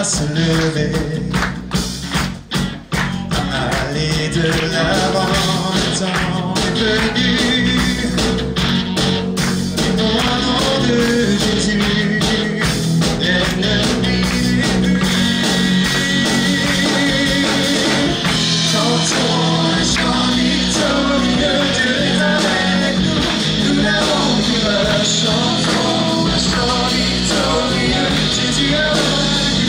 se lever, aller de l'avant, le temps est venu. Et au nom de Jésus, l'ennemi est venu. Chantons un chant victorieux, Dieu est avec nous, nous n'avons plus peur. Chantons un chant victorieux, Jésus est avec nous.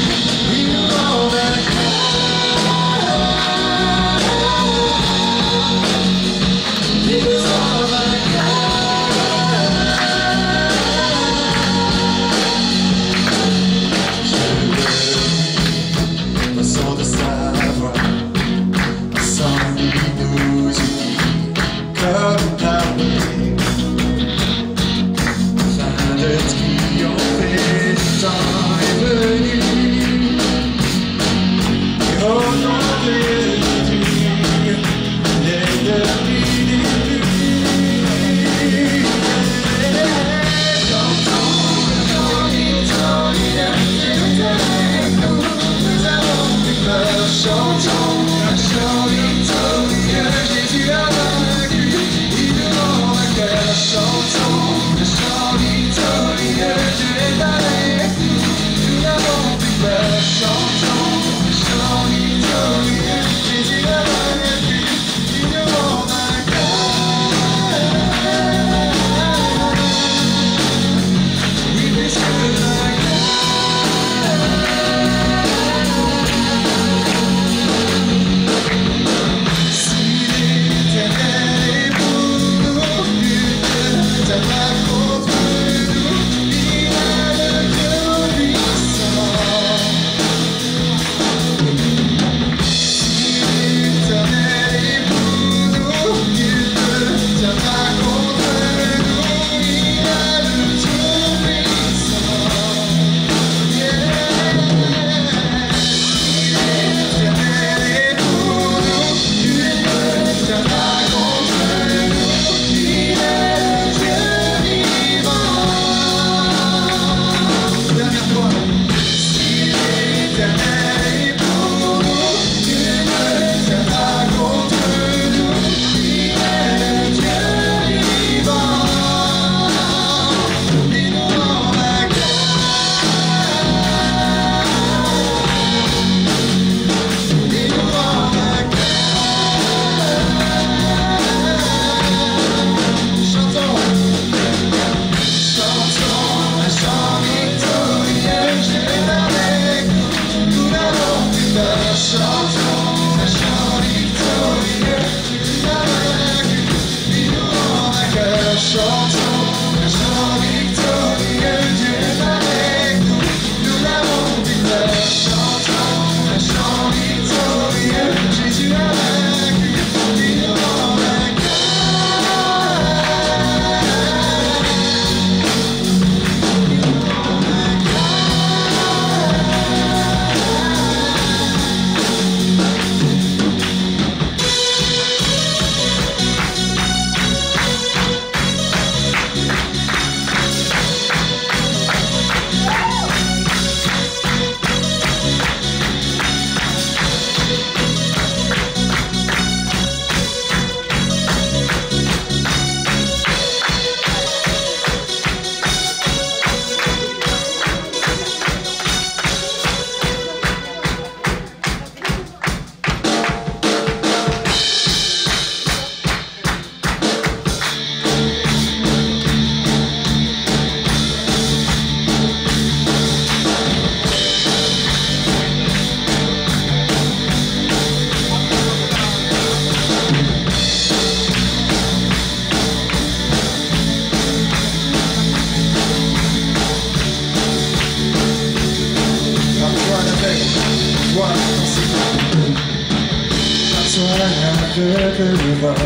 Que le vent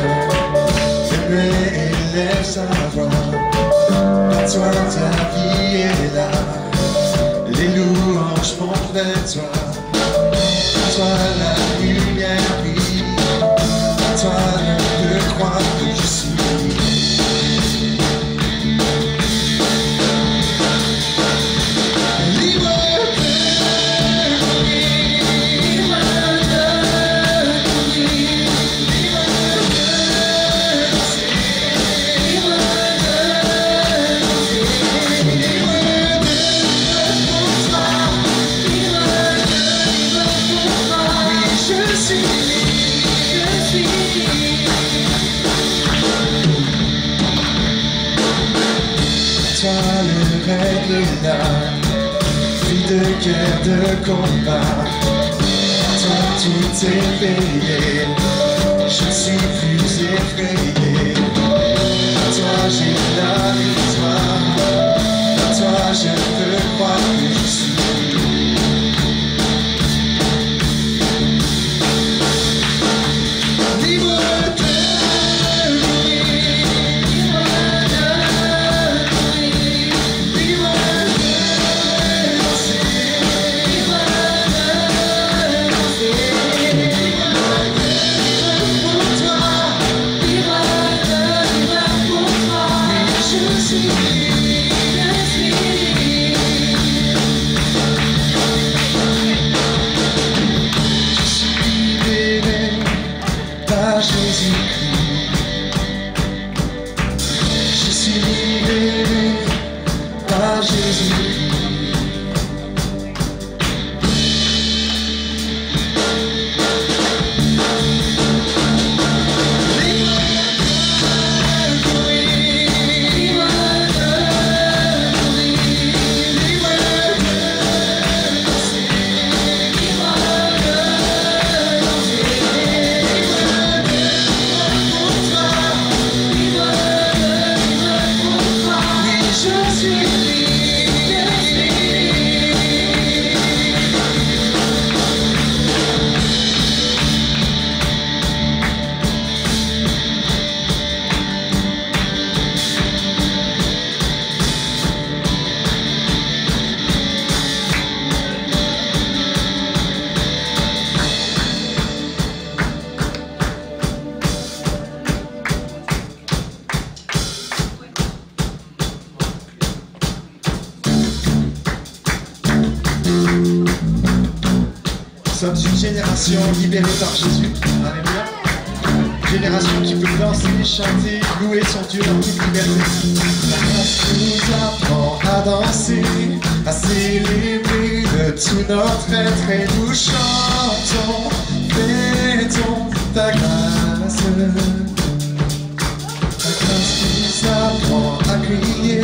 aimer et laisse savoir. À toi ta vie est là, les louanges font vers toi. À toi la lumière brille, à toi je crois que je suis. Liberté. de combat. Toi tout est payé, je suis plus effrayé. À toi j'ai la victoire, à toi je peux croire que je suis. Je suis libéré par Jésus-Christ. Nous sommes une génération libérée par Jésus. Alléluia. Génération qui peut danser, chanter, louer son Dieu dans toute liberté. La grâce nous apprend à danser, à célébrer de tout notre être et nous chantons, fêtons ta grâce. La grâce nous apprend à crier,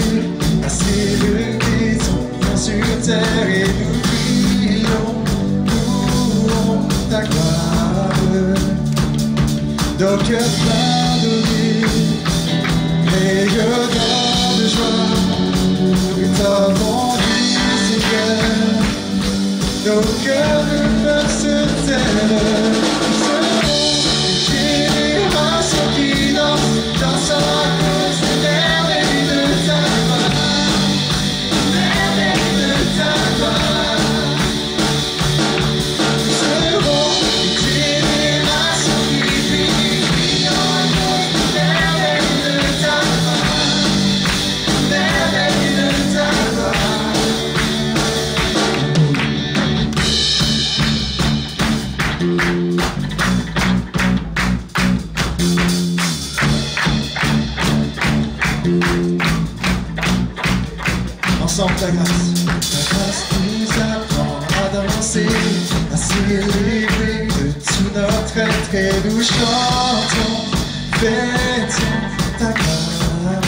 à célébrer ton nom sur terre et nous crions ta gloire. Nos cœurs t'adorent, rayonnant de joie, nous t'avons dit Seigneur. Nos cœurs ne peuvent se taire, nous serons une génération qui danse, dansant à cause des merveilles de ta gloire, merveilles de ta gloire. Ensemble ta grâce nous apprend à danser, à célébrer de tout notre être et nous chantons, fêtons ta gloire.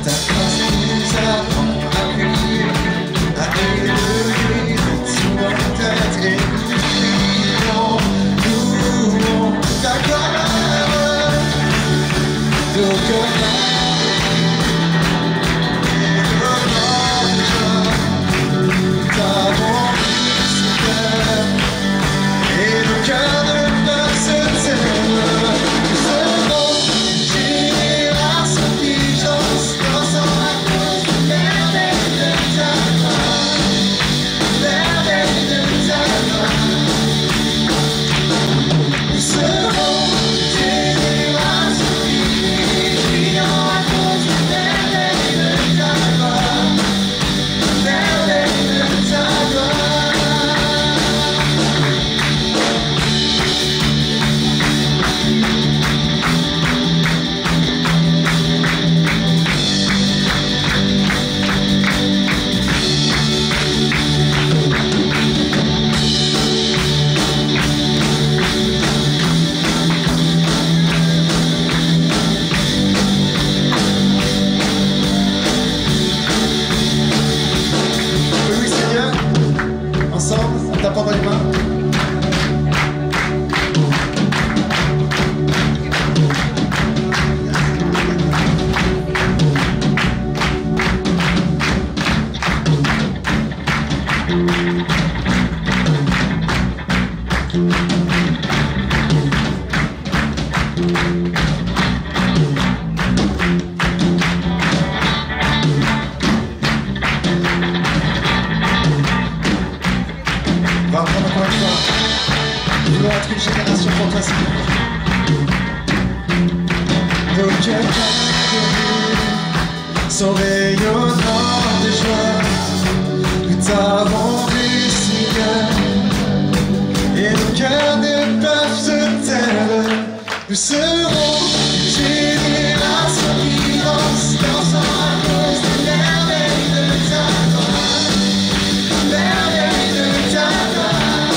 Ta grâce nous apprend à crier, à élever de tout notre être et nous louons ta gloire. Nos cœurs et nos cœurs ne peuvent se taire. Nous serons va reprendre encore une fois. Nous voulons être une génération fantastique. Nos cœurs sont rayonnants de joie. Nous t'avons vu, Seigneur, et nos cœurs ne peuvent se taire. Nous serons une génération vivante, dansant à cause des merveilles de ta gloire. Merveilles de ta gloire.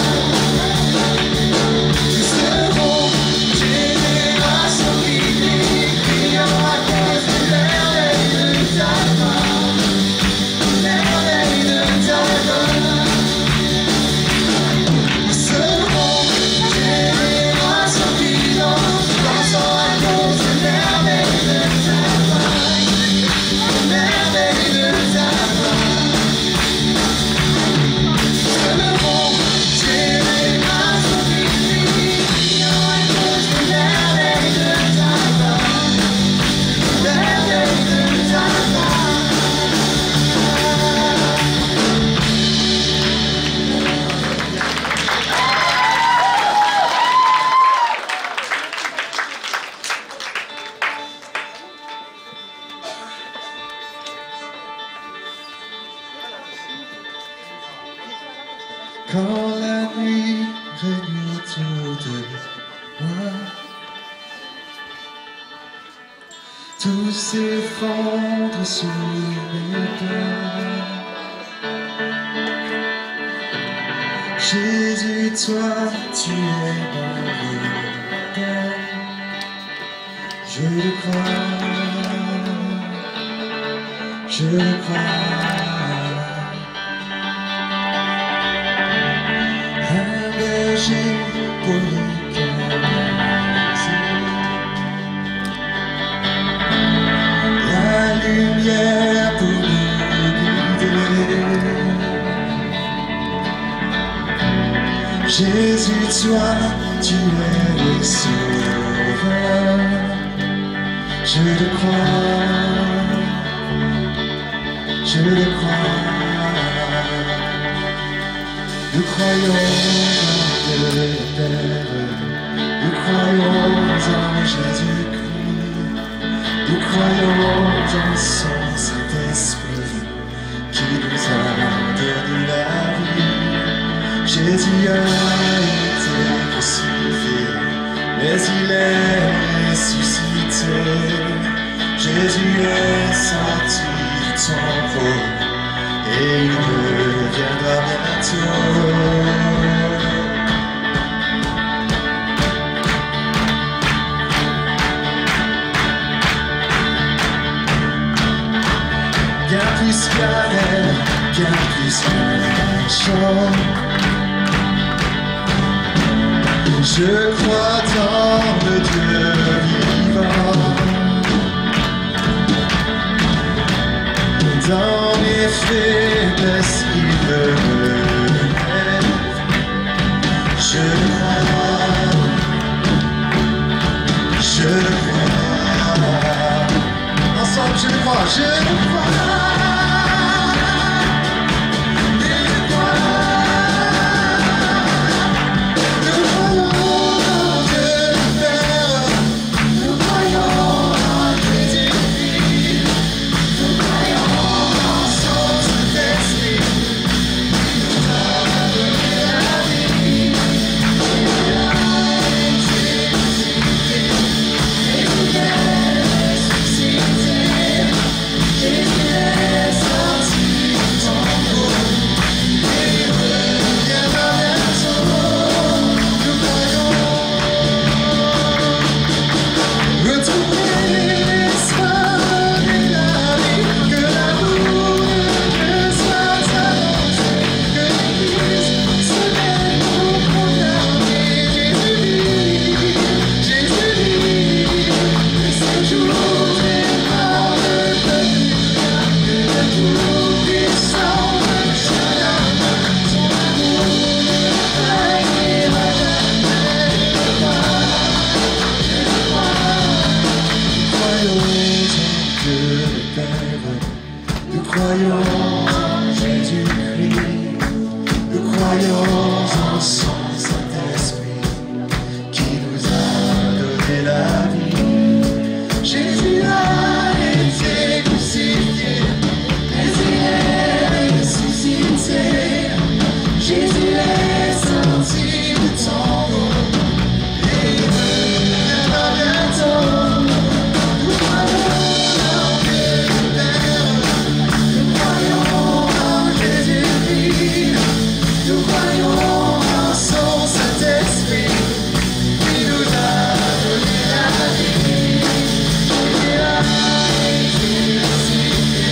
Nous serons une génération vivante, criant à cause des merveilles de ta gloire. Merveilles de ta gloire. Nous serons une génération vivante, dansant à cause des merveilles de ta gloire. Merveilles de ta gloire. Nous serons une génération vivante, criant à cause des merveilles de ta gloire. Merveilles de ta gloire. Quand la nuit règne autour de moi, tout s'effondre sous mes pas. Jésus, toi, tu es mon repère. Je le crois, je le crois. Un berger pour les caresser, la lumière pour nous guider. Jésus, toi, tu es le sauveur. Je le crois, je le crois. Nous croyons en le Père, nous croyons en Jésus-Christ, nous croyons en son Saint-Esprit qui nous a donné la vie. Jésus a été crucifié, mais il est ressuscité. Jésus est sorti du tombeau et il reviendra bientôt. Bien plus qu'un air, bien plus qu'un chant, je crois dans le Dieu vivant. Dans mes faiblesses, il me relève. Je le crois, je le crois. Ensemble, je le crois, je le crois. croyons en son Saint-Esprit qui nous a donné la vie. Jésus a été crucifié, mais il est ressuscité. Jésus est sorti du tombeau et il reviendra bientôt. Nous croyons en Dieu le Père, nous croyons en Jésus-Christ, nous croyons en son Saint-Esprit qui nous a donné la vie. Jésus a été crucifié,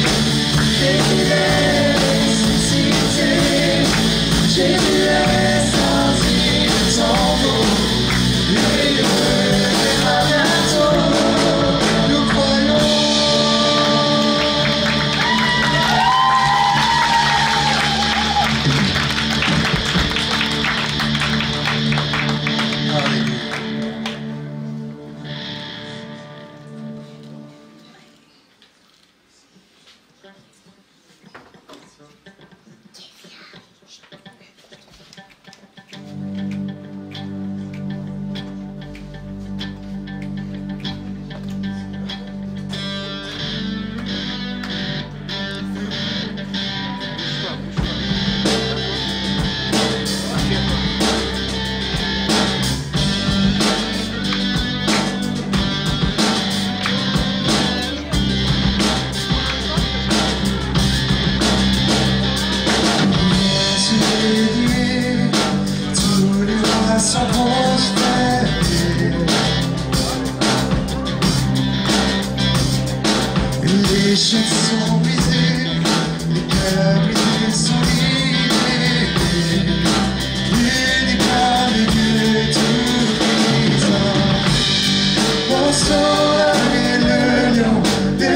Jésus est ressuscité. Jésus est sorti du tombeau et il reviendra bientôt. Nous croyons. Alléluia. Tous les rois sont prosternés, les chaînes sont brisées, les cœurs brisés sont libérés. L'unique de Dieu tout-puissant, mon sauveur est le lion de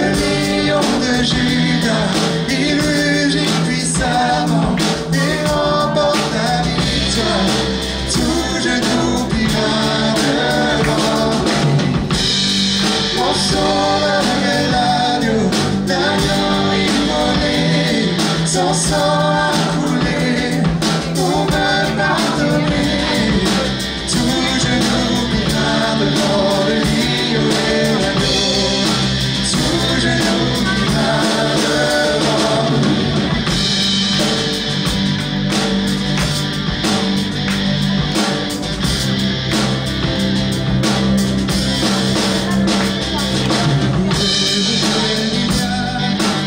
Juda. Il rugit puissamment et remporte la victoire. Tout genou pliera devant lui. Mon sauveur est l'agneau immolé. Son sang a coulé pour me pardonner. Tout genou pliera devant le lion et l'agneau. Tout genou pliera devant lui.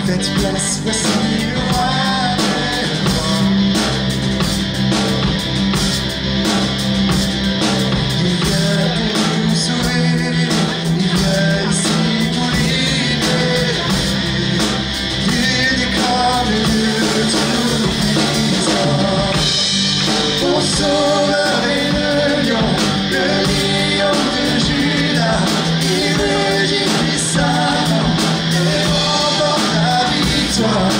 Faites place, voici le roi des rois. Il vient pour nous sauver, il vient ici pour libérer. Il déclare le Dieu tout-puissant. Mon sauveur est le lion de Juda. Il rugit puissamment et remporte la victoire.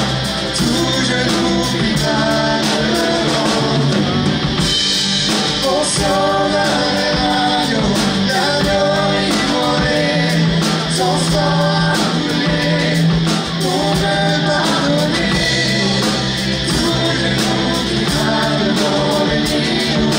Tout genou pliera devant lui. Mon sauveur est l'agneau immolé. Son sang a coulé pour me pardonner. Tout genou pliera devant le lion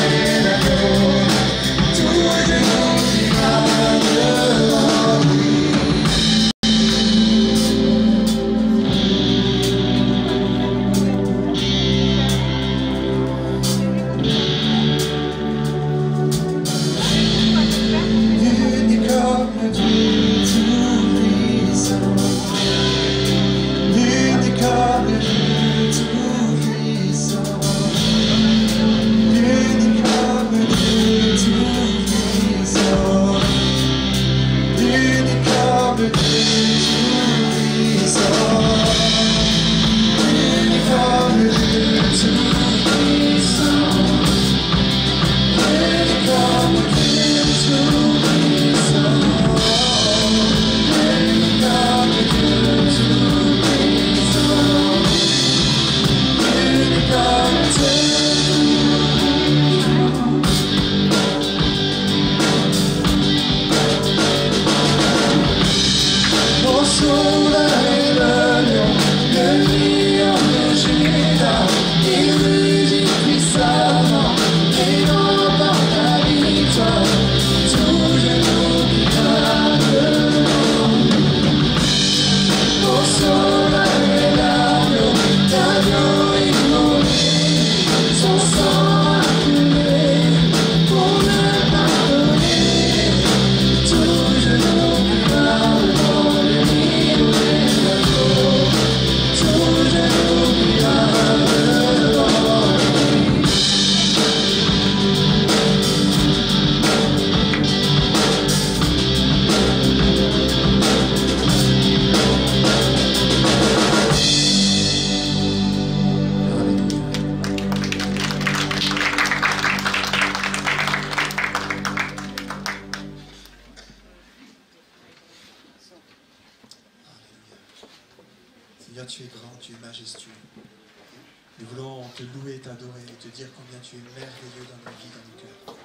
simplement te louer, t'adorer et te dire combien tu es merveilleux dans nos vies, dans nos cœurs.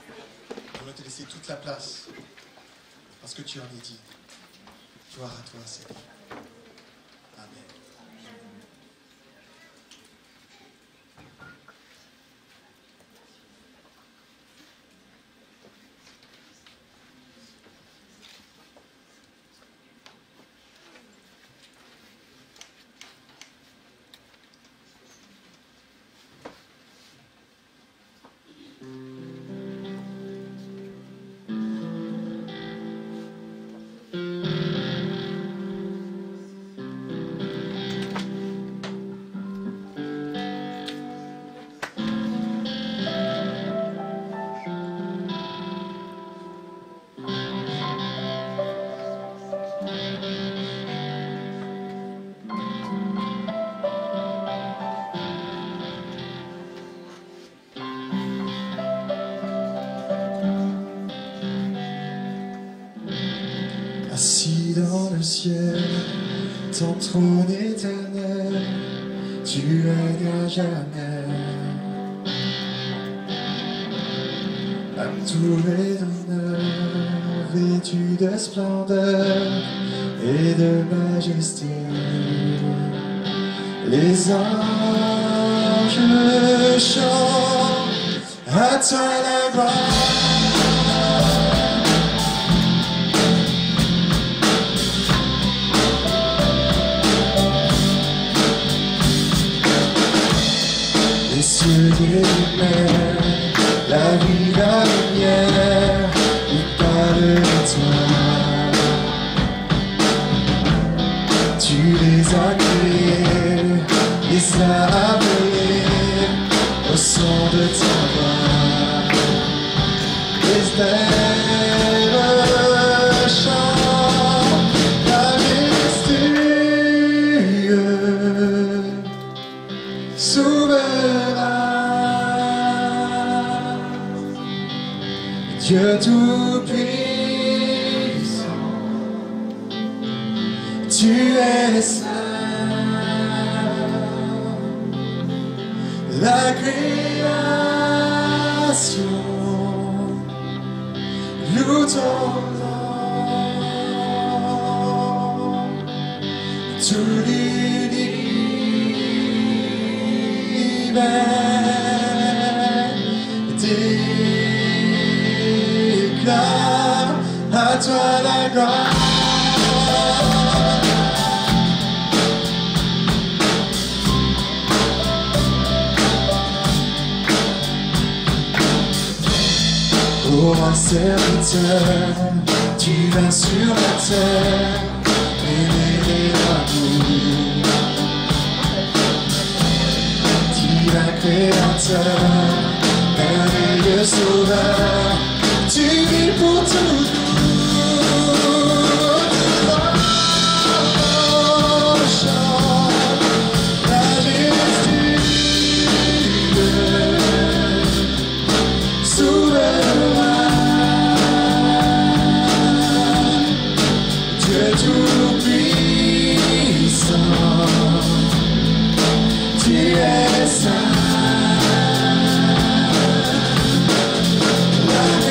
Nous allons te laisser toute la place parce que tu en es dit. Gloire à toi, Seigneur. Amen. Assis dans le ciel, ton trône éternel, tu règnes à jamais. Entouré d'honneur, vêtu de splendeur et de majesté, les anges chantent à toi la gloire. Les cieux et les mers, la vie, la lumière, ils parlent de toi. Tu les as créés, les as appelés au son de ta voix. Les stèles chantent ta majestueux, souverain. Dieu tout-puissant, tu es saint. La création loue ton nom. Tout l'univers à toi la gloire. Oh, un serviteur, tu vas sur la terre, révéler l'amour. Divin créateur, merveilleux sauveur, tu vis pour toujours. La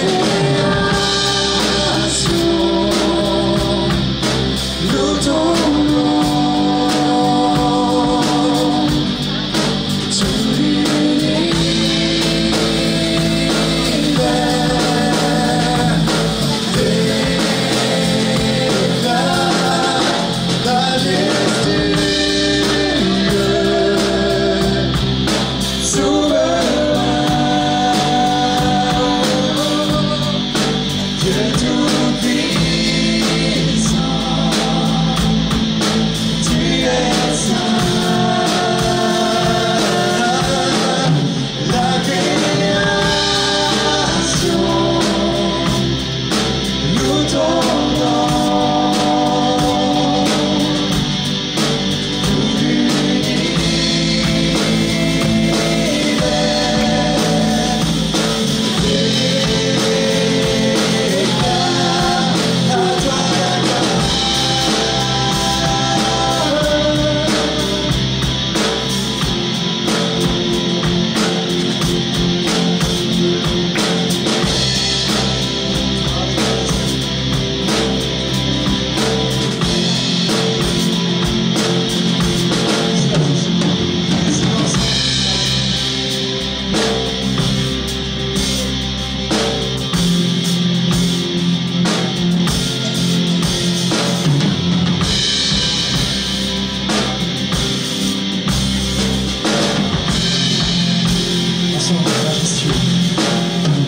sois majestueux,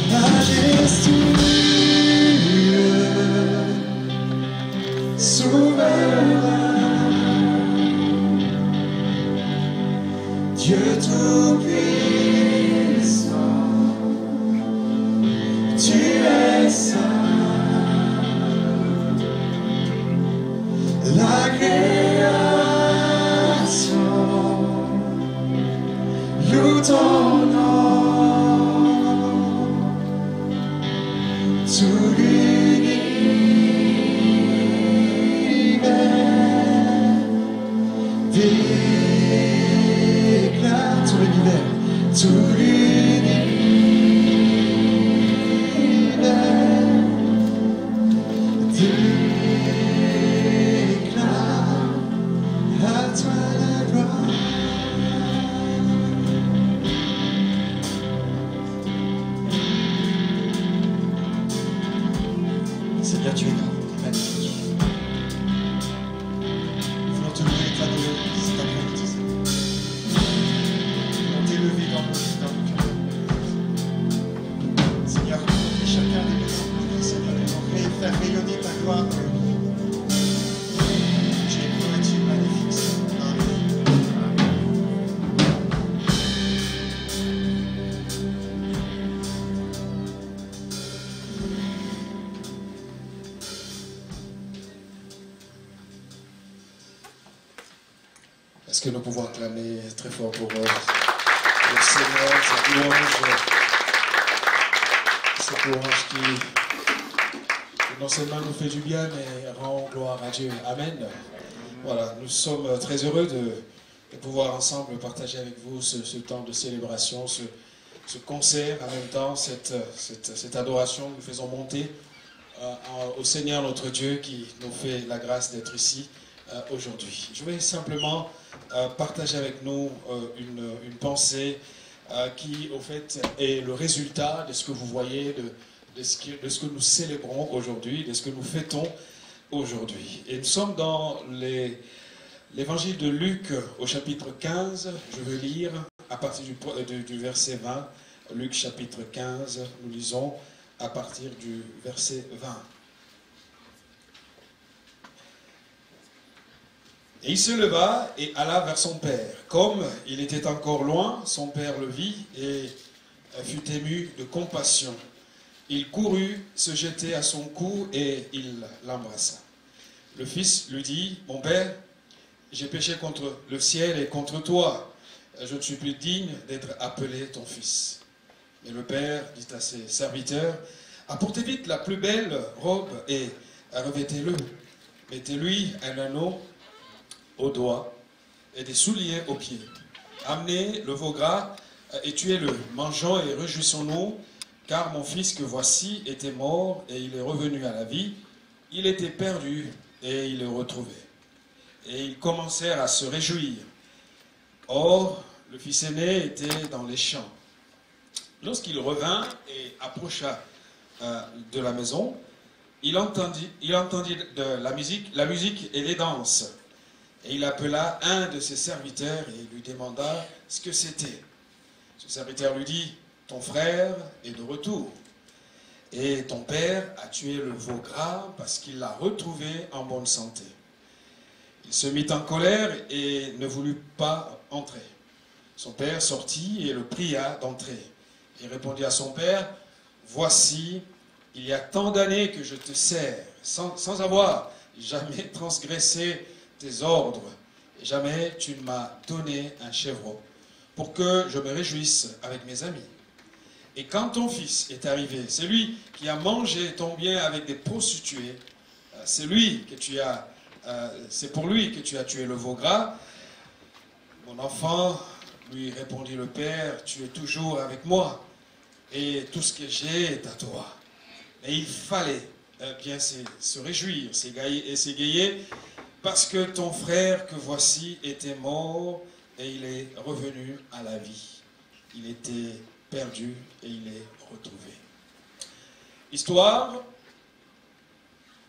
majestueux, souverain, Dieu tout-puissant, tu es saint, la création loue ton nom, tout l'univers déclare, tout l'univers déclare à toi la gloire. Seigneur, tu es grand, magnifique. Nous voulons te louer et t'adorer cet après-midi. Nous voulons t'élever dans nos cœurs. Seigneur, et chacun des maisons, Seigneur, nous voulons faire rayonner ta gloire. Tu es grand et tu es magnifique, Seigneur. Amen. Est-ce que nous pouvons acclamer très fort pour le Seigneur, cette louange qui non seulement nous fait du bien, mais rend gloire à Dieu. Amen. Voilà, nous sommes très heureux de pouvoir ensemble partager avec vous ce temps de célébration, ce concert, en même temps, cette adoration que nous faisons monter au Seigneur notre Dieu qui nous fait la grâce d'être ici aujourd'hui. Je vais simplement partager avec nous une pensée qui, au fait, est le résultat de ce que vous voyez, de ce que nous célébrons aujourd'hui, de ce que nous fêtons aujourd'hui. Et nous sommes dans l'évangile de Luc au chapitre 15. Je veux lire à partir du verset 20. Luc chapitre 15, nous lisons à partir du verset 20. Et il se leva et alla vers son père. Comme il était encore loin, son père le vit et fut ému de compassion. Il courut se jeter à son cou et il l'embrassa. Le fils lui dit, « Mon père, j'ai péché contre le ciel et contre toi. Je ne suis plus digne d'être appelé ton fils. » Mais le père dit à ses serviteurs, « Apportez vite la plus belle robe et revêtez-le. Mettez-lui un anneau au doigt et des souliers aux pieds. Amenez le veau gras et tuez-le. Mangeons et réjouissons-nous, car mon fils que voici était mort et il est revenu à la vie. Il était perdu et il est retrouvé. » Et ils commencèrent à se réjouir. Or, le fils aîné était dans les champs. Lorsqu'il revint et approcha de la maison, il entendit de la musique et les danses. Et il appela un de ses serviteurs et lui demanda ce que c'était. Ce serviteur lui dit, « Ton frère est de retour, et ton père a tué le veau gras parce qu'il l'a retrouvé en bonne santé. » Il se mit en colère et ne voulut pas entrer. Son père sortit et le pria d'entrer. Il répondit à son père, « Voici, il y a tant d'années que je te sers, sans avoir jamais transgressé tes ordres, et jamais tu ne m'as donné un chèvreau, pour que je me réjouisse avec mes amis. Et quand ton fils est arrivé, c'est lui qui a mangé ton bien avec des prostituées, c'est pour lui que tu as tué le veau gras. Mon enfant, lui répondit le père, tu es toujours avec moi, et tout ce que j'ai est à toi. » Mais il fallait bien se réjouir, s'égayer, parce que ton frère que voici était mort et il est revenu à la vie. Il était perdu et il est retrouvé. Histoire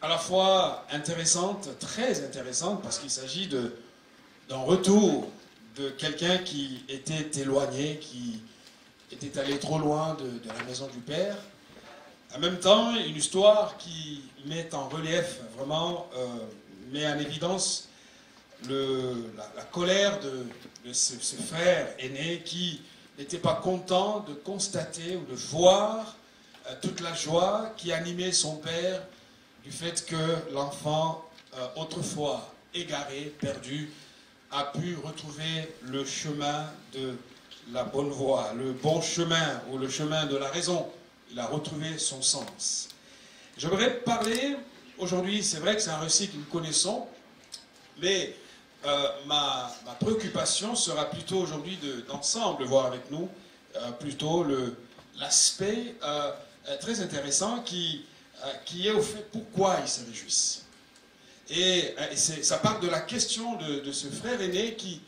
à la fois intéressante, très intéressante, parce qu'il s'agit d'un retour de quelqu'un qui était éloigné, qui était allé trop loin de la maison du père. En même temps, une histoire qui met en relief, vraiment, met en évidence la colère de ce frère aîné qui n'était pas content de constater ou de voir toute la joie qui animait son père du fait que l'enfant, autrefois égaré, perdu, a pu retrouver le chemin de la bonne voie, le bon chemin ou le chemin de la raison. Il a retrouvé son sens. J'aimerais parler aujourd'hui, c'est vrai que c'est un récit que nous connaissons, mais ma préoccupation sera plutôt aujourd'hui d'ensemble voir avec nous plutôt l'aspect très intéressant qui est au fait pourquoi ils se réjouissent. Et ça part de la question de ce frère aîné qui,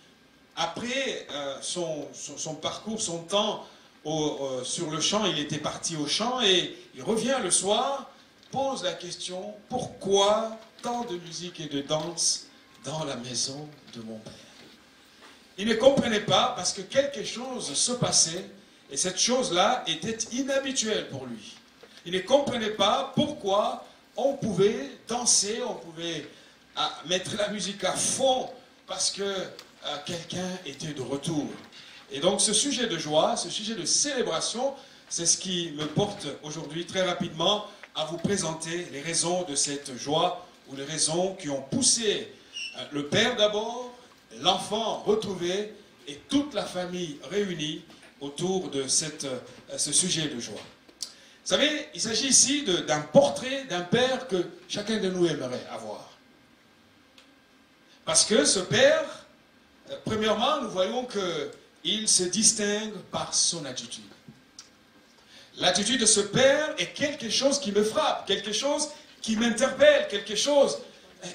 après son parcours, son temps sur le champ, il était parti au champ et il revient le soir, pose la question, pourquoi tant de musique et de danse dans la maison de mon père? Il ne comprenait pas parce que quelque chose se passait et cette chose-là était inhabituelle pour lui. Il ne comprenait pas pourquoi on pouvait danser, on pouvait mettre la musique à fond parce que quelqu'un était de retour. Et donc ce sujet de joie, ce sujet de célébration, c'est ce qui me porte aujourd'hui très rapidement à vous présenter les raisons de cette joie ou les raisons qui ont poussé le père d'abord, l'enfant retrouvé et toute la famille réunie autour de ce sujet de joie. Vous savez, il s'agit ici d'un portrait d'un père que chacun de nous aimerait avoir. Parce que ce père, premièrement, nous voyons qu'il se distingue par son attitude. L'attitude de ce père est quelque chose qui me frappe, quelque chose qui m'interpelle, quelque chose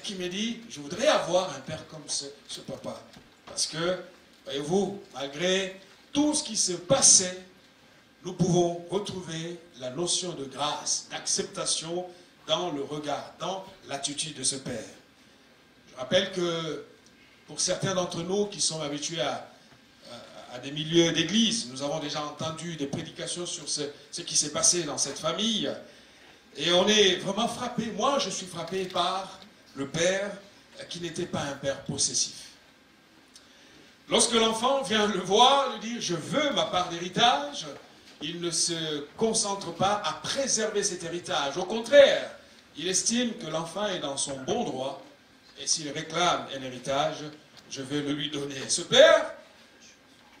qui me dit, je voudrais avoir un père comme ce papa. Parce que, voyez-vous, malgré tout ce qui se passait, nous pouvons retrouver la notion de grâce, d'acceptation dans le regard, dans l'attitude de ce père. Je rappelle que pour certains d'entre nous qui sont habitués à des milieux d'église, nous avons déjà entendu des prédications sur ce qui s'est passé dans cette famille. Et on est vraiment frappé, moi je suis frappé par le père qui n'était pas un père possessif. Lorsque l'enfant vient le voir, lui dire « je veux ma part d'héritage », il ne se concentre pas à préserver cet héritage. Au contraire, il estime que l'enfant est dans son bon droit et s'il réclame un héritage, je vais le lui donner. Ce père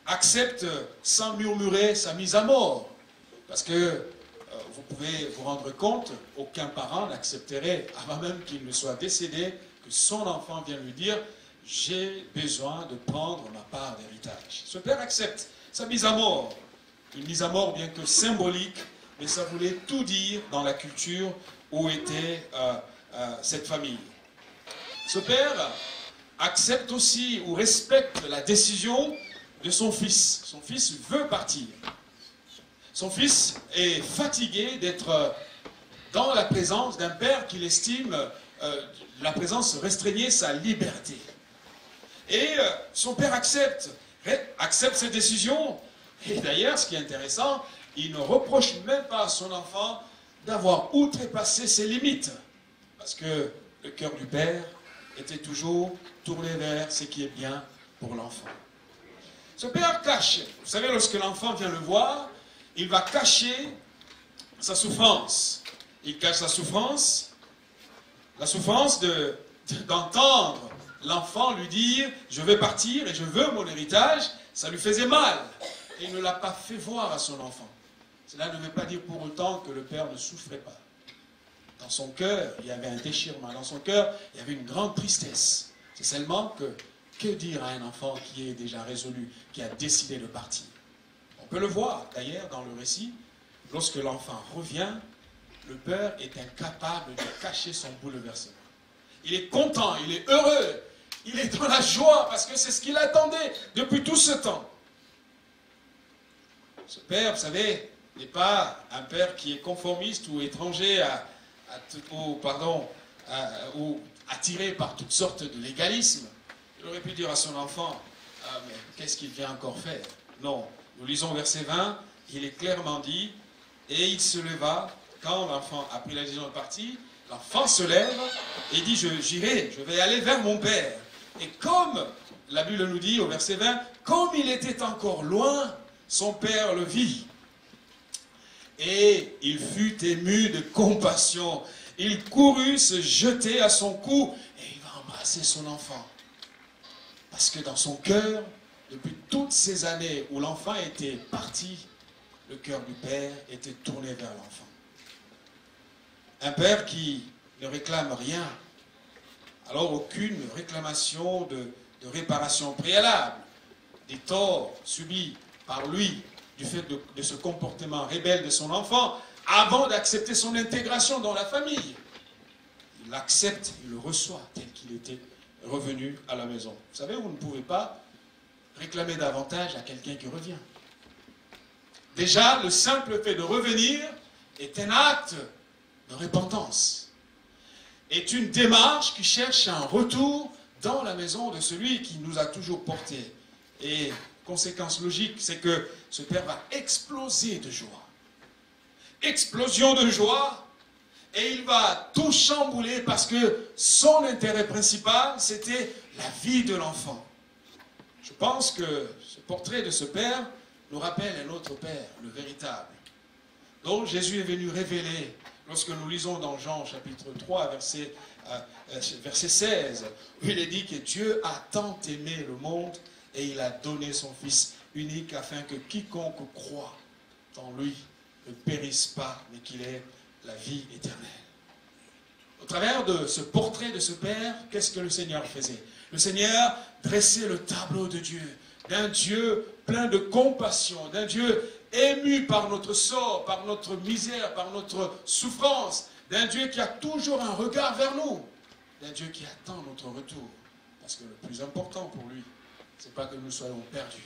accepte sans murmurer sa mise à mort. Parce que vous pouvez vous rendre compte, aucun parent n'accepterait, avant même qu'il ne soit décédé, que son enfant vienne lui dire « j'ai besoin de prendre ma part d'héritage ». Ce père accepte sa mise à mort. Une mise à mort bien que symbolique, mais ça voulait tout dire dans la culture où était cette famille. Ce père accepte aussi ou respecte la décision de son fils. Son fils veut partir. Son fils est fatigué d'être dans la présence d'un père qu'il estime, la présence restreignait sa liberté. Et son père accepte cette décision. Et d'ailleurs, ce qui est intéressant, il ne reproche même pas à son enfant d'avoir outrepassé ses limites. Parce que le cœur du père était toujours tourné vers ce qui est bien pour l'enfant. Ce père cache. Vous savez, lorsque l'enfant vient le voir, il va cacher sa souffrance. Il cache sa souffrance, la souffrance d'entendre l'enfant lui dire « je vais partir et je veux mon héritage », ça lui faisait mal. Et il ne l'a pas fait voir à son enfant. Cela ne veut pas dire pour autant que le père ne souffrait pas. Dans son cœur, il y avait un déchirement. Dans son cœur, il y avait une grande tristesse. C'est seulement que dire à un enfant qui est déjà résolu, qui a décidé de partir? On peut le voir d'ailleurs dans le récit. Lorsque l'enfant revient, le père est incapable de cacher son bouleversement. Il est content, il est heureux, il est dans la joie parce que c'est ce qu'il attendait depuis tout ce temps. Ce père, vous savez, n'est pas un père qui est conformiste ou étranger ou attiré par toutes sortes de légalisme. Il aurait pu dire à son enfant, ah, mais qu'est-ce qu'il vient encore faire? Non, nous lisons verset 20, il est clairement dit, et il se leva, quand l'enfant a pris la décision de partir, l'enfant se lève et dit, j'irai, je vais aller vers mon père. Et comme la Bible nous dit au verset 20, comme il était encore loin, son père le vit. Et il fut ému de compassion. Il courut se jeter à son cou et il va embrasser son enfant. Parce que dans son cœur, depuis toutes ces années où l'enfant était parti, le cœur du père était tourné vers l'enfant. Un père qui ne réclame rien, alors aucune réclamation de réparation préalable des torts subis par lui du fait de ce comportement rebelle de son enfant, avant d'accepter son intégration dans la famille. Il l'accepte, il le reçoit tel qu'il était revenu à la maison. Vous savez, vous ne pouvez pas réclamer davantage à quelqu'un qui revient. Déjà, le simple fait de revenir est un acte de repentance. Est une démarche qui cherche un retour dans la maison de celui qui nous a toujours portés. Et conséquence logique, c'est que ce père va exploser de joie. Explosion de joie, et il va tout chambouler parce que son intérêt principal, c'était la vie de l'enfant. Je pense que ce portrait de ce père nous rappelle un autre père, le véritable, dont Jésus est venu révéler lorsque nous lisons dans Jean chapitre 3, verset 16, où il est dit que Dieu a tant aimé le monde et il a donné son Fils unique afin que quiconque croit en lui ne périsse pas, mais qu'il ait la vie éternelle. Au travers de ce portrait de ce Père, qu'est-ce que le Seigneur faisait? Le Seigneur dressait le tableau de Dieu, d'un Dieu plein de compassion, d'un Dieu ému par notre sort, par notre misère, par notre souffrance, d'un Dieu qui a toujours un regard vers nous, d'un Dieu qui attend notre retour. Parce que le plus important pour lui, ce n'est pas que nous soyons perdus,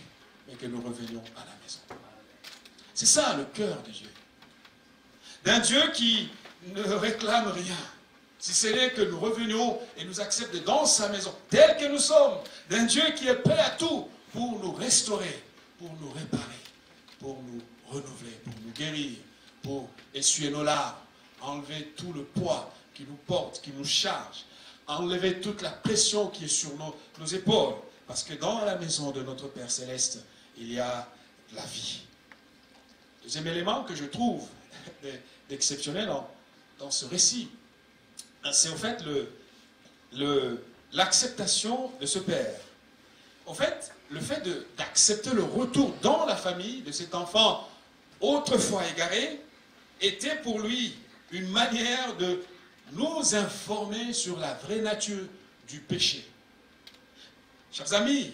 mais que nous revenions à la maison. C'est ça le cœur de Dieu. D'un Dieu qui ne réclame rien, si ce n'est que nous revenions et nous accepte dans sa maison, tel que nous sommes. D'un Dieu qui est prêt à tout pour nous restaurer, pour nous réparer, pour nous renouveler, pour nous guérir, pour essuyer nos larmes, enlever tout le poids qui nous porte, qui nous charge, enlever toute la pression qui est sur nos épaules. Parce que dans la maison de notre Père Céleste, il y a la vie. Deuxième élément que je trouve d'exceptionnel dans ce récit, c'est en fait l'acceptation de ce Père. En fait, le fait d'accepter le retour dans la famille de cet enfant autrefois égaré était pour lui une manière de nous informer sur la vraie nature du péché. Chers amis,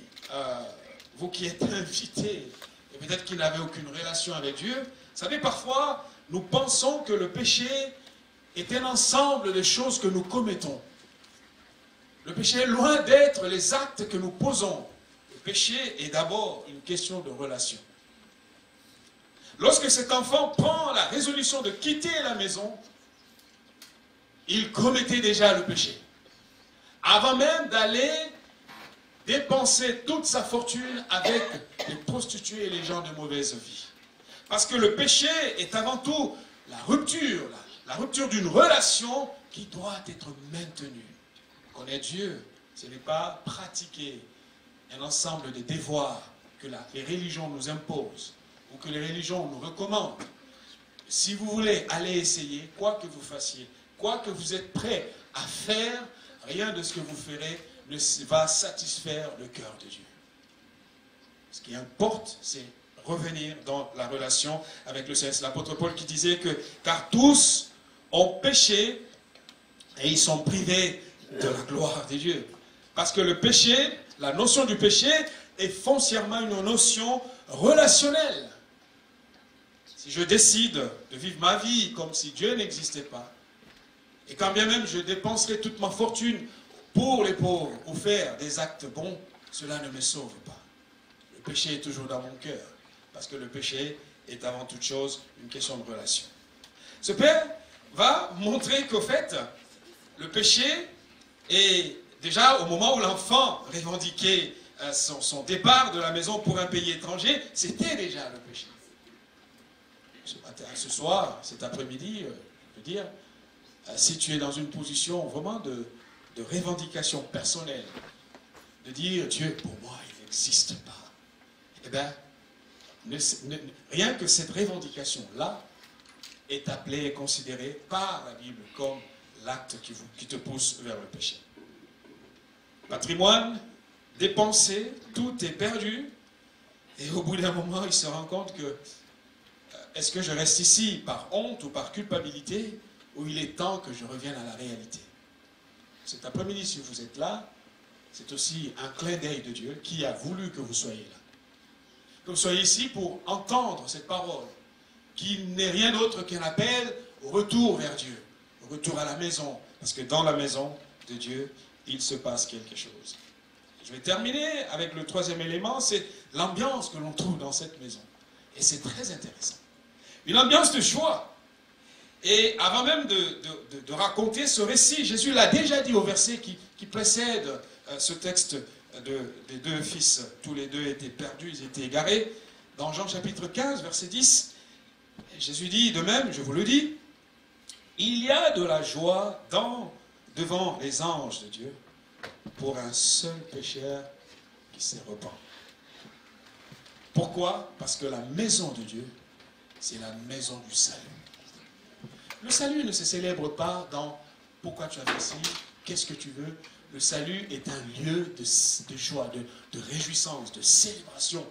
vous qui êtes invités, et peut-être qui n'avez aucune relation avec Dieu, vous savez, parfois, nous pensons que le péché est un ensemble de choses que nous commettons. Le péché est loin d'être les actes que nous posons. Le péché est d'abord une question de relation. Lorsque cet enfant prend la résolution de quitter la maison, il commettait déjà le péché. Avant même d'aller dépenser toute sa fortune avec les prostituées et les gens de mauvaise vie. Parce que le péché est avant tout la rupture d'une relation qui doit être maintenue. Connaître Dieu, ce n'est pas pratiquer un ensemble de devoirs que les religions nous imposent ou que les religions nous recommandent. Si vous voulez aller essayer, quoi que vous fassiez, quoi que vous êtes prêt à faire, rien de ce que vous ferez ne va satisfaire le cœur de Dieu. Ce qui importe, c'est revenir dans la relation avec le Seigneur. C'est l'apôtre Paul qui disait que « Car tous ont péché et ils sont privés de la gloire de Dieu. » Parce que le péché, la notion du péché, est foncièrement une notion relationnelle. Si je décide de vivre ma vie comme si Dieu n'existait pas, et quand bien même je dépenserai toute ma fortune pour les pauvres ou faire des actes bons, cela ne me sauve pas. Le péché est toujours dans mon cœur, parce que le péché est avant toute chose une question de relation. Ce Père va montrer qu'au fait, le péché est déjà au moment où l'enfant revendiquait son départ de la maison pour un pays étranger, c'était déjà le péché. ce matin, ce soir, cet après-midi, je veux dire, si tu es dans une position vraiment de revendication personnelle, de dire Dieu, pour moi, il n'existe pas, eh bien, rien que cette revendication-là est appelée et considérée par la Bible comme l'acte qui te pousse vers le péché. Patrimoine, dépensé, tout est perdu, et au bout d'un moment, il se rend compte que est-ce que je reste ici par honte ou par culpabilité, ou il est temps que je revienne à la réalité? Cet après-midi, si vous êtes là, c'est aussi un clin d'œil de Dieu qui a voulu que vous soyez là. Que vous soyez ici pour entendre cette parole, qui n'est rien d'autre qu'un appel au retour vers Dieu, au retour à la maison, parce que dans la maison de Dieu, il se passe quelque chose. Je vais terminer avec le troisième élément, c'est l'ambiance que l'on trouve dans cette maison. Et c'est très intéressant. Une ambiance de joie. Et avant même de raconter ce récit, Jésus l'a déjà dit au verset qui précède ce texte des deux fils. Tous les deux étaient perdus, ils étaient égarés. Dans Jean chapitre 15, verset 10, Jésus dit de même, je vous le dis, il y a de la joie devant les anges de Dieu pour un seul pécheur qui se repent. Pourquoi? Parce que la maison de Dieu, c'est la maison du salut. Le salut ne se célèbre pas dans « pourquoi tu as fait ci, qu'est-ce que tu veux ?» Le salut est un lieu de joie, de réjouissance, de célébration.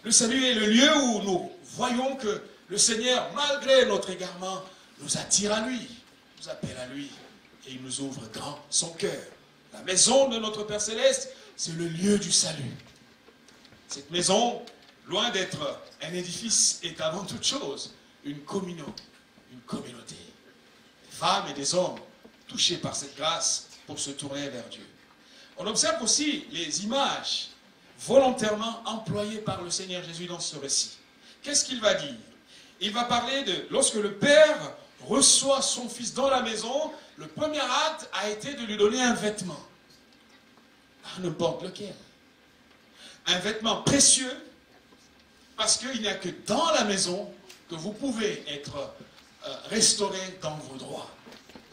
Le salut est le lieu où nous voyons que le Seigneur, malgré notre égarement, nous attire à lui, nous appelle à lui et il nous ouvre grand son cœur. La maison de notre Père Céleste, c'est le lieu du salut. Cette maison, loin d'être un édifice, est avant toute chose une communion, une communauté. Des femmes et des hommes touchés par cette grâce pour se tourner vers Dieu. On observe aussi les images volontairement employées par le Seigneur Jésus dans ce récit. Qu'est-ce qu'il va dire? Il va parler de lorsque le Père reçoit son Fils dans la maison, le premier acte a été de lui donner un vêtement. N'importe lequel. Un vêtement précieux, parce qu'il n'y a que dans la maison que vous pouvez être restauré dans vos droits.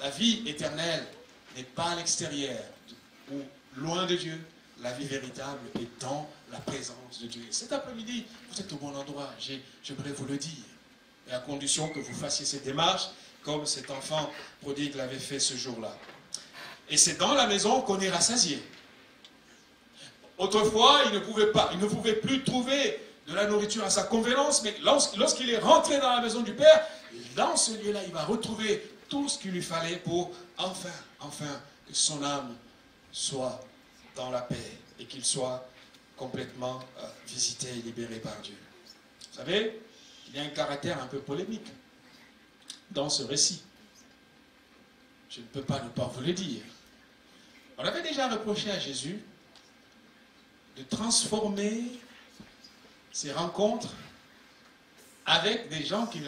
La vie éternelle n'est pas à l'extérieur ou loin de Dieu. La vie véritable est dans la présence de Dieu. Cet après-midi, vous êtes au bon endroit, j'aimerais vous le dire. Et à condition que vous fassiez cette démarche comme cet enfant prodigue l'avait fait ce jour-là. Et c'est dans la maison qu'on est rassasié. Autrefois, il ne pouvait plus trouver de la nourriture à sa convenance, mais lorsqu'il est rentré dans la maison du Père, dans ce lieu-là, il va retrouver tout ce qu'il lui fallait pour enfin, que son âme soit dans la paix et qu'il soit complètement visité et libéré par Dieu. Vous savez, il y a un caractère un peu polémique dans ce récit. Je ne peux pas ne pas vous le dire. On avait déjà reproché à Jésus de transformer ses rencontres avec des gens, des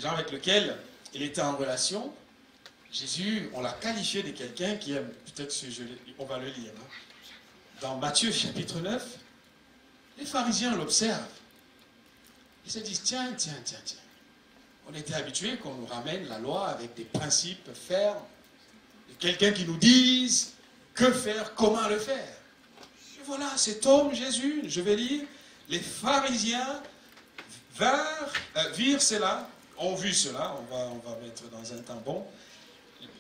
gens avec lesquels il était en relation. Jésus, on l'a qualifié de quelqu'un qui aime, peut-être on va le lire, hein. Dans Matthieu chapitre 9, les pharisiens l'observent. Ils se disent, tiens. On était habitués qu'on nous ramène la loi avec des principes fermes, de quelqu'un qui nous dise que faire, comment le faire. Et voilà, cet homme, Jésus, je vais lire, les pharisiens virent cela, ont vu cela, on va mettre dans un temps bon.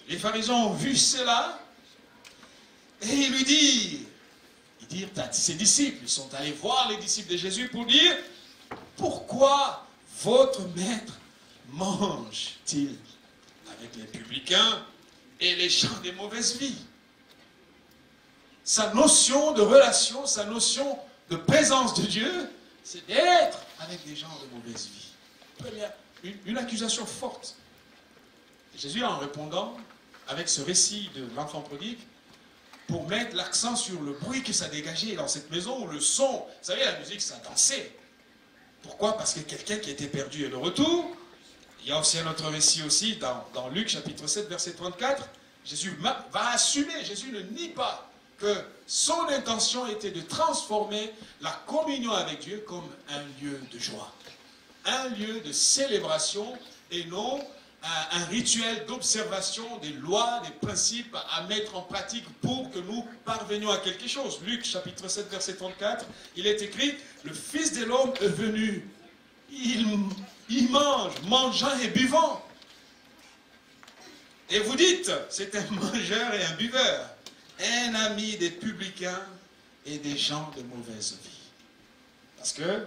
Les pharisiens ont vu cela, et ils lui dirent, ses disciples, ils sont allés voir les disciples de Jésus pour dire, pourquoi votre maître mange-t-il avec les publicains et les gens des mauvaises vies? Sa notion de relation, sa notion de présence de Dieu, c'est d'être avec des gens de mauvaise vie. Une accusation forte. Et Jésus, en répondant avec ce récit de l'enfant prodigue, pour mettre l'accent sur le bruit que ça dégageait dans cette maison, où le son, vous savez, la musique, ça dansait. Pourquoi? Parce que quelqu'un qui était perdu est de retour. Il y a aussi un autre récit aussi, dans Luc chapitre 7, verset 34. Jésus va assumer, Jésus ne nie pas que son intention était de transformer la communion avec Dieu comme un lieu de joie. un lieu de célébration et non un rituel d'observation des lois, des principes à mettre en pratique pour que nous parvenions à quelque chose. Luc chapitre 7 verset 34, il est écrit, le Fils de l'homme est venu, il mange, mangeant et buvant. Et vous dites, c'est un mangeur et un buveur, un ami des publicains et des gens de mauvaise vie. Parce que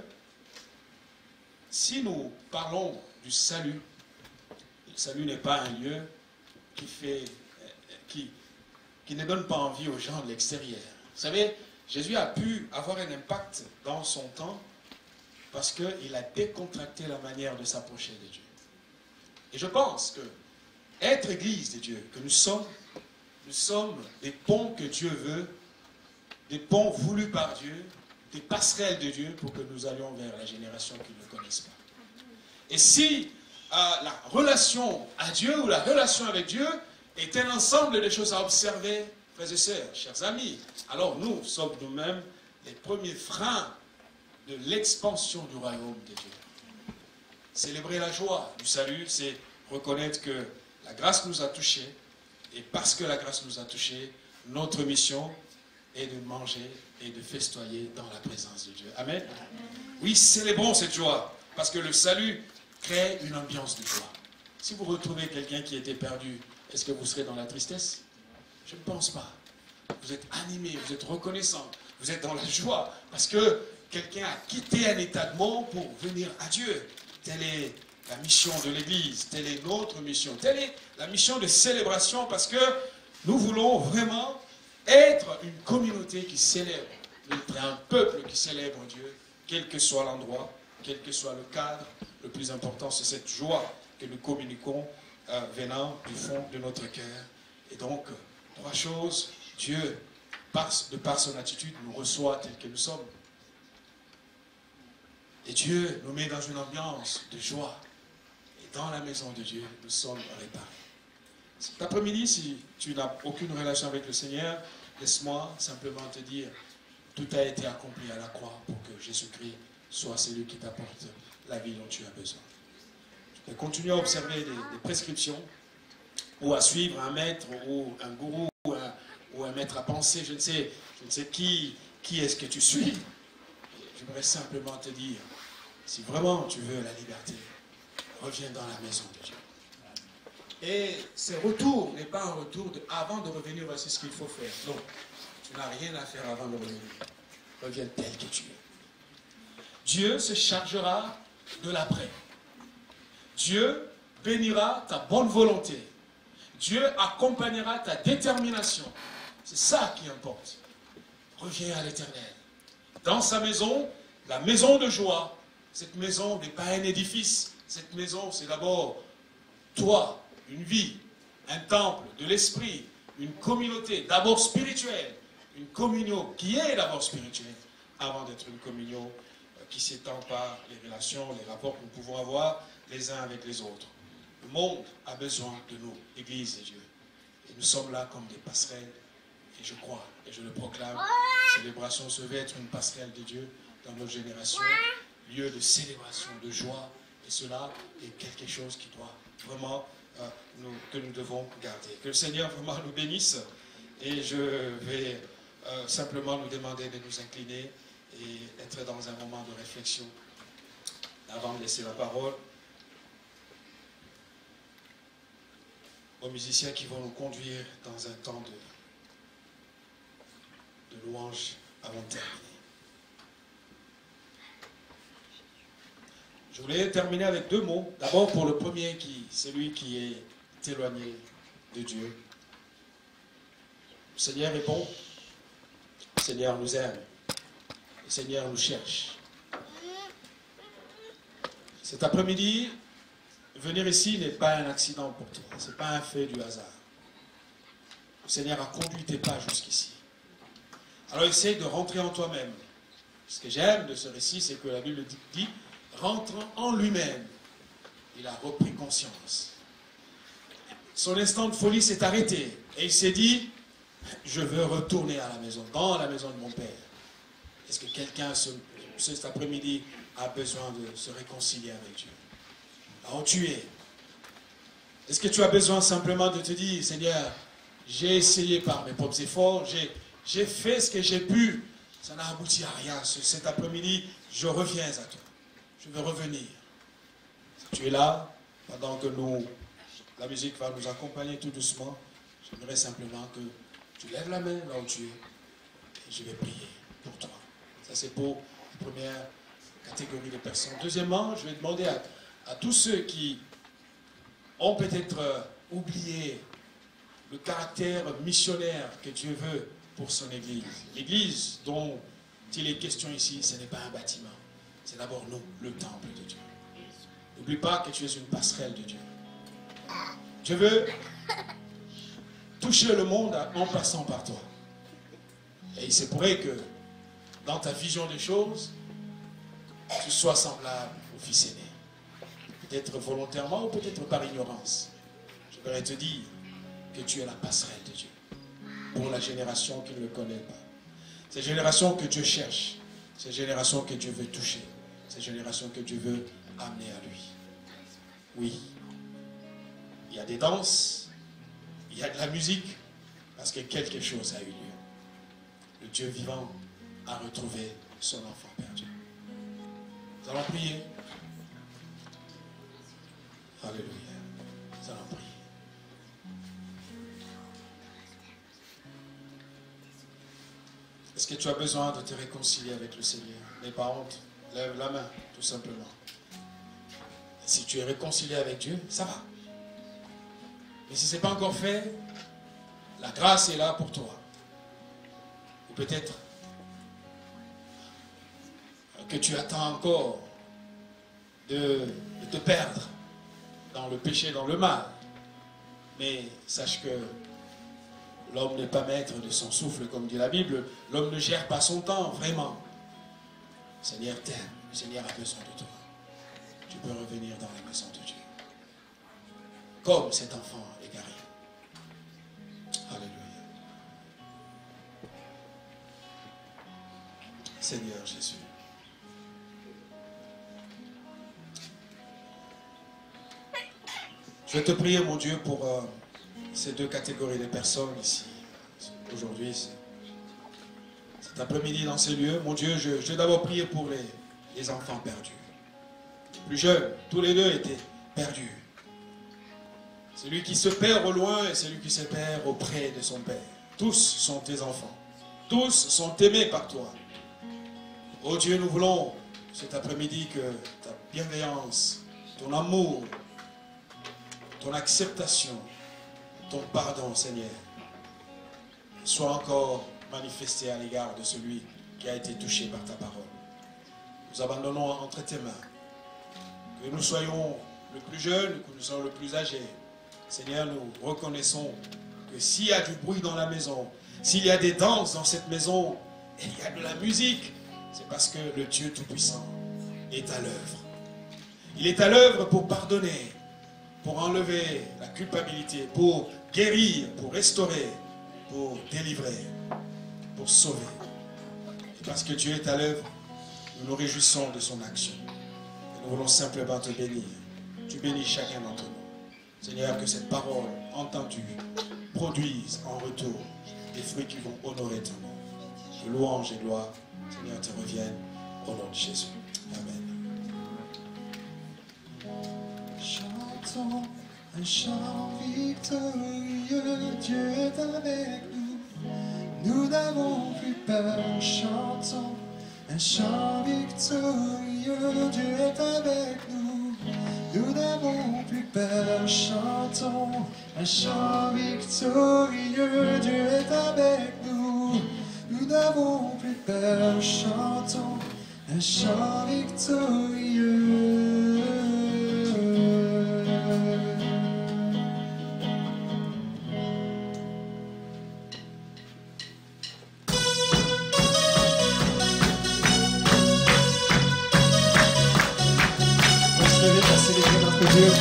si nous parlons du salut, le salut n'est pas un lieu qui ne donne pas envie aux gens de l'extérieur. Vous savez, Jésus a pu avoir un impact dans son temps parce qu'il a décontracté la manière de s'approcher de Dieu. Et je pense que être Église de Dieu, que nous sommes des ponts que Dieu veut, des ponts voulus par Dieu, des passerelles de Dieu pour que nous allions vers la génération qui ne le connaissent pas. Et si la relation à Dieu ou la relation avec Dieu est un ensemble de choses à observer, frères et sœurs, chers amis, alors nous sommes nous-mêmes les premiers freins de l'expansion du royaume de Dieu. Célébrer la joie du salut, c'est reconnaître que la grâce nous a touchés, et parce que la grâce nous a touchés, notre mission est de manger et de festoyer dans la présence de Dieu. Amen. Oui, célébrons cette joie, parce que le salut crée une ambiance de joie. Si vous retrouvez quelqu'un qui était perdu, est-ce que vous serez dans la tristesse? Je ne pense pas. Vous êtes animé, vous êtes reconnaissant, vous êtes dans la joie, parce que quelqu'un a quitté un état de mort pour venir à Dieu. Telle est la mission de l'Église, telle est notre mission, telle est la mission de célébration, parce que nous voulons vraiment être une communauté qui célèbre, un peuple qui célèbre Dieu, quel que soit l'endroit, quel que soit le cadre. Le plus important, c'est cette joie que nous communiquons venant du fond de notre cœur. Et donc, trois choses, Dieu, de par son attitude, nous reçoit tel que nous sommes. Et Dieu nous met dans une ambiance de joie. Et dans la maison de Dieu, nous sommes réparés. Cet après-midi, si tu n'as aucune relation avec le Seigneur, laisse-moi simplement te dire, tout a été accompli à la croix pour que Jésus-Christ soit celui qui t'apporte la vie dont tu as besoin. Tu peux continuer à observer des prescriptions, ou à suivre un maître, ou un gourou, ou un maître à penser, je ne sais qui est-ce que tu suis. J'aimerais simplement te dire, si vraiment tu veux la liberté, reviens dans la maison de Dieu. Et ce retour n'est pas un retour de avant de revenir, voici ce qu'il faut faire. Non, tu n'as rien à faire avant de revenir. Reviens tel que tu es. Dieu se chargera de l'après. Dieu bénira ta bonne volonté. Dieu accompagnera ta détermination. C'est ça qui importe. Reviens à l'Éternel. Dans sa maison, la maison de joie. Cette maison n'est pas un édifice. Cette maison, c'est d'abord toi, une vie, un temple de l'esprit, une communauté d'abord spirituelle, une communion qui est d'abord spirituelle, avant d'être une communion qui s'étend par les relations, les rapports que nous pouvons avoir les uns avec les autres. Le monde a besoin de nous, l'Église de Dieu. Et nous sommes là comme des passerelles. Et je crois, et je le proclame, la célébration se veut être une passerelle de Dieu dans notre génération, lieu de célébration, de joie. Et cela est quelque chose qui doit vraiment, que nous devons garder. Que le Seigneur vraiment nous bénisse. Et je vais simplement nous demander de nous incliner et être dans un moment de réflexion avant de laisser la parole aux musiciens qui vont nous conduire dans un temps de louange avant de terminer. Je voulais terminer avec deux mots. D'abord pour le premier, celui qui est éloigné de Dieu. Le Seigneur est bon. Le Seigneur nous aime. Le Seigneur nous cherche. Cet après-midi, venir ici n'est pas un accident pour toi. Ce n'est pas un fait du hasard. Le Seigneur a conduit tes pas jusqu'ici. Alors essaye de rentrer en toi-même. Ce que j'aime de ce récit, c'est que la Bible dit, rentrant en lui-même, il a repris conscience. Son instant de folie s'est arrêté. Et il s'est dit, je veux retourner à la maison, dans la maison de mon Père. Est-ce que quelqu'un cet après-midi a besoin de se réconcilier avec Dieu? Là où tu es, est-ce que tu as besoin simplement de te dire, Seigneur, j'ai essayé par mes propres efforts, j'ai fait ce que j'ai pu, ça n'a abouti à rien. Cet après-midi, je reviens à toi. Je veux revenir. Si tu es là, pendant que la musique va nous accompagner tout doucement, j'aimerais simplement que tu lèves la main là où tu es et je vais prier pour toi. Ça, c'est pour la première catégorie de personnes. Deuxièmement, je vais demander à tous ceux qui ont peut-être oublié le caractère missionnaire que Dieu veut pour son Église. L'Église dont il est question ici, ce n'est pas un bâtiment. C'est d'abord nous, le temple de Dieu. N'oublie pas que tu es une passerelle de Dieu. Dieu veut toucher le monde en passant par toi. Et il se pourrait que dans ta vision des choses, tu sois semblable au Fils aîné. Peut-être volontairement ou peut-être par ignorance. Je voudrais te dire que tu es la passerelle de Dieu pour la génération qui ne le connaît pas. Cette génération que Dieu cherche, cette génération que Dieu veut toucher, cette génération que Dieu veut amener à lui. Oui, il y a des danses, il y a de la musique, parce que quelque chose a eu lieu. Le Dieu vivant a retrouvé son enfant perdu. Nous allons prier. Alléluia. Nous allons prier. Est-ce que tu as besoin de te réconcilier avec le Seigneur? N'aie pas honte. Lève la main, tout simplement. Et si tu es réconcilié avec Dieu, ça va. Mais si ce n'est pas encore fait, la grâce est là pour toi. Ou peut-être que tu attends encore de te perdre dans le péché, dans le mal. Mais sache que l'homme n'est pas maître de son souffle, comme dit la Bible. L'homme ne gère pas son temps, vraiment. Le Seigneur t'aime, le Seigneur a besoin de toi. Tu peux revenir dans la maison de Dieu. Comme cet enfant égaré. Alléluia. Seigneur Jésus. Je vais te prier, mon Dieu, pour ces deux catégories de personnes ici. Aujourd'hui, cet après-midi dans ces lieux. Mon Dieu, je vais d'abord prier pour les enfants perdus. Les plus jeunes, tous les deux étaient perdus. Celui qui se perd au loin et celui qui se perd auprès de son Père. Tous sont tes enfants. Tous sont aimés par toi. Oh Dieu, nous voulons cet après-midi que ta bienveillance, ton amour, ton acceptation, ton pardon, Seigneur, soit encore manifesté à l'égard de celui qui a été touché par ta parole. Nous abandonnons entre tes mains. Que nous soyons le plus jeune, que nous soyons le plus âgé. Seigneur, nous reconnaissons que s'il y a du bruit dans la maison, s'il y a des danses dans cette maison, et il y a de la musique, c'est parce que le Dieu Tout-Puissant est à l'œuvre. Il est à l'œuvre pour pardonner, pour enlever la culpabilité, pour guérir, pour restaurer, pour délivrer, pour sauver. Et parce que Dieu est à l'œuvre, nous nous réjouissons de son action. Et nous voulons simplement te bénir. Tu bénis chacun d'entre nous. Seigneur, que cette parole entendue produise en retour des fruits qui vont honorer ton nom. Que louange et gloire, Seigneur, te reviennent au nom de Jésus. Amen. Chantons un chant victorieux, Dieu est avec nous. Nous n'avons plus peur, chantons un chant victorieux, Dieu est avec nous. Nous n'avons plus peur, chantons un chant victorieux, Dieu est avec nous. Nous n'avons plus peur, chantons un chant victorieux. Dieu.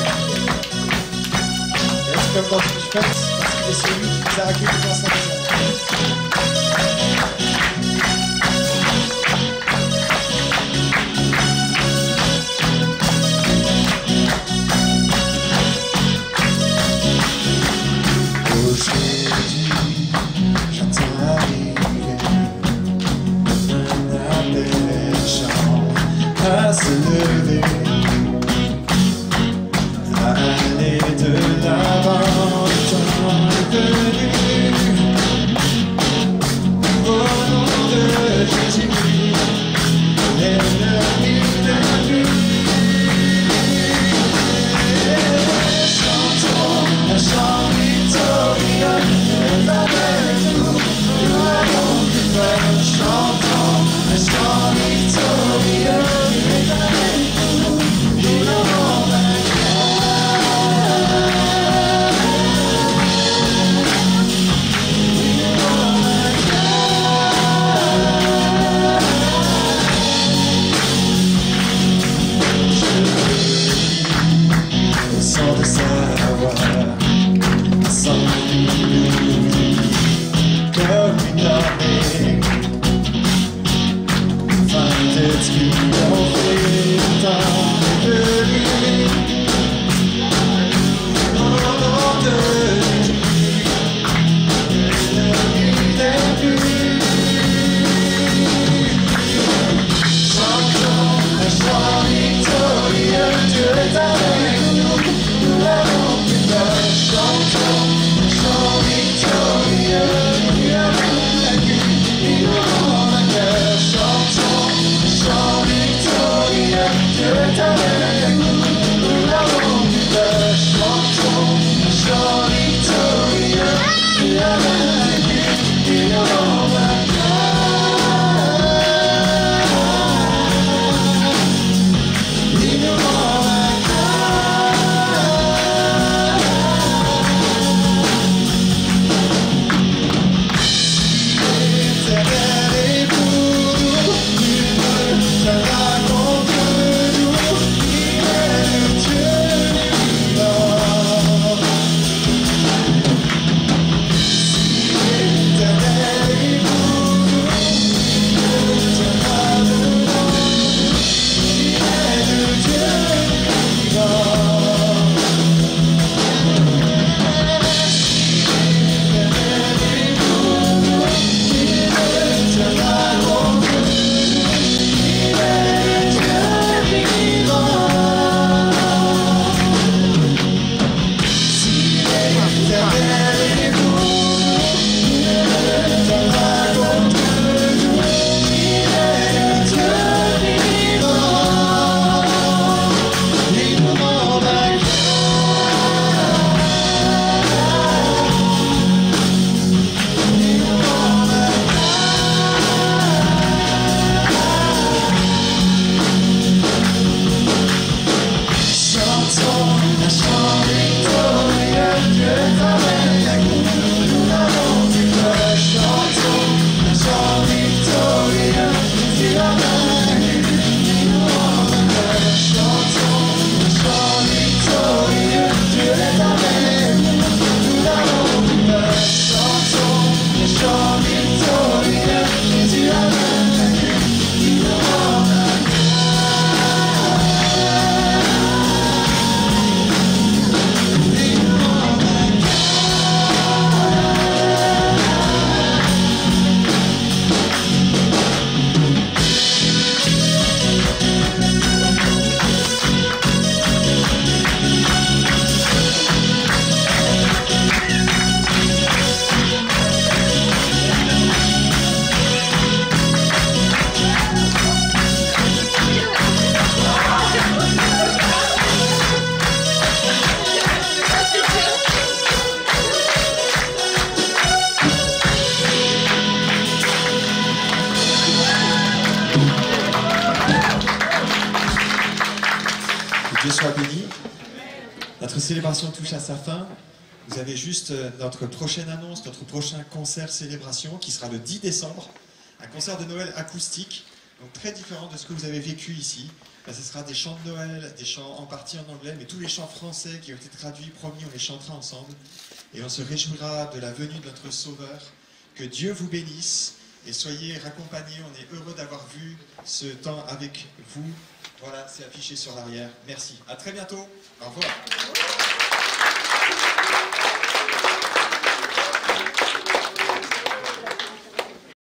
Est-ce comme dans une fête, parce qu'il est celui qui nous a accueillis dans sa maison. avec nous, nous n'avons plus peur. Chantons un chant victorieux, tu as vaincu et nous l'on vaincra. Et nous l'on vaincra. L'éternel est pour nous, nul ne viendra contre nous, il est le Dieu vivant. L'éternel est pour nous, nul ne viendra devant nous, il est le Dieu vivant. Dieu soit béni. Notre célébration touche à sa fin. Vous avez juste notre prochaine annonce, notre prochain concert célébration qui sera le 10 décembre. Un concert de Noël acoustique, donc très différent de ce que vous avez vécu ici. Là, ce sera des chants de Noël, des chants en partie en anglais, mais tous les chants français qui ont été traduits, promis, on les chantera ensemble. Et on se réjouira de la venue de notre Sauveur. Que Dieu vous bénisse et soyez raccompagnés. On est heureux d'avoir vu ce temps avec vous. Voilà, c'est affiché sur l'arrière. Merci. À très bientôt. Au revoir.